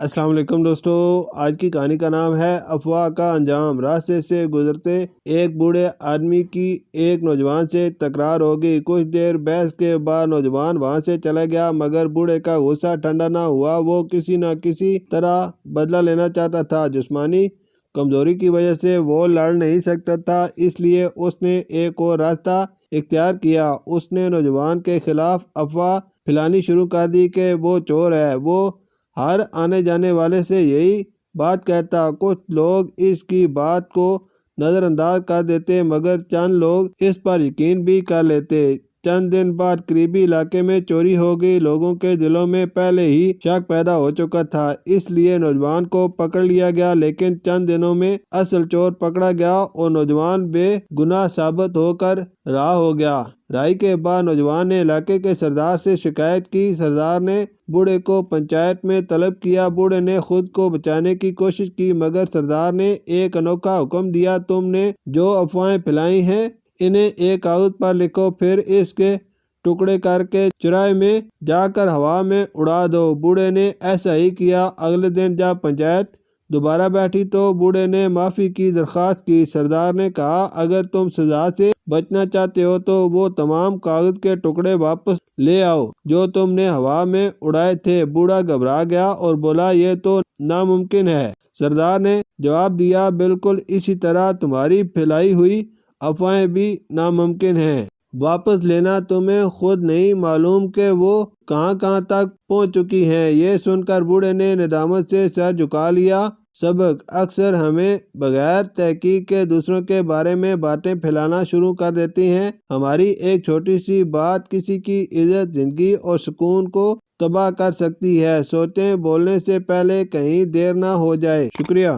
السلام علیکم دوستو، آج کی کہانی کا نام ہے افواہ کا انجام۔ راستے سے گزرتے ایک بوڑھے آدمی کی ایک نوجوان سے تکرار ہو گئی۔ کچھ دیر بحث کے بعد نوجوان وہاں سے چلا گیا، مگر بوڑھے کا غصہ ٹھنڈا نہ ہوا۔ وہ کسی نہ کسی طرح بدلہ لینا چاہتا تھا۔ جسمانی کمزوری کی وجہ سے وہ لڑ نہیں سکتا تھا، اس لیے اس نے ایک اور راستہ اختیار کیا۔ اس نے نوجوان کے خلاف افواہ پھیلانی شروع کر دی کہ وہ چور ہے۔ وہ ہر آنے جانے والے سے یہی بات کہتا۔ کچھ لوگ اس کی بات کو نظر انداز کر دیتے، مگر چند لوگ اس پر یقین بھی کر لیتے۔ چند دن بعد قریبی علاقے میں چوری ہو گئی۔ لوگوں کے دلوں میں پہلے ہی شک پیدا ہو چکا تھا، اس لیے نوجوان کو پکڑ لیا گیا، لیکن چند دنوں میں اصل چور پکڑا گیا اور نوجوان بے گناہ ثابت ہو کر رہا ہو گیا۔ رہائی کے بعد نوجوان نے علاقے کے سردار سے شکایت کی۔ سردار نے بوڑھے کو پنچایت میں طلب کیا۔ بوڑھے نے خود کو بچانے کی کوشش کی، مگر سردار نے ایک انوکھا حکم دیا، تم نے جو افواہیں پھیلائی ہیں انہیں ایک کاغذ پر لکھو، پھر اس کے ٹکڑے کر کے چوراہے میں جا کر ہوا میں اڑا دو۔ بوڑھے نے ایسا ہی کیا۔ اگلے دن جب پنچایت دوبارہ بیٹھی تو بوڑھے نے معافی کی درخواست کی۔ سردار نے کہا، اگر تم سزا سے بچنا چاہتے ہو تو وہ تمام کاغذ کے ٹکڑے واپس لے آؤ جو تم نے ہوا میں اڑائے تھے۔ بوڑھا گھبرا گیا اور بولا، یہ تو ناممکن ہے۔ سردار نے جواب دیا، بالکل اسی طرح تمہاری پھیلائی ہوئی افواہیں بھی ناممکن ہیں۔ واپس لینا تمہیں خود نہیں معلوم کہ وہ کہاں کہاں تک پہنچ چکی ہیں۔ یہ سن کر بوڑھے نے ندامت سے سر جھکا لیا۔ سبق: اکثر ہمیں بغیر تحقیق کے دوسروں کے بارے میں باتیں پھیلانا شروع کر دیتی ہیں۔ ہماری ایک چھوٹی سی بات کسی کی عزت، زندگی اور سکون کو تباہ کر سکتی ہے۔ سوچیں، بولنے سے پہلے کہیں دیر نہ ہو جائے۔ شکریہ۔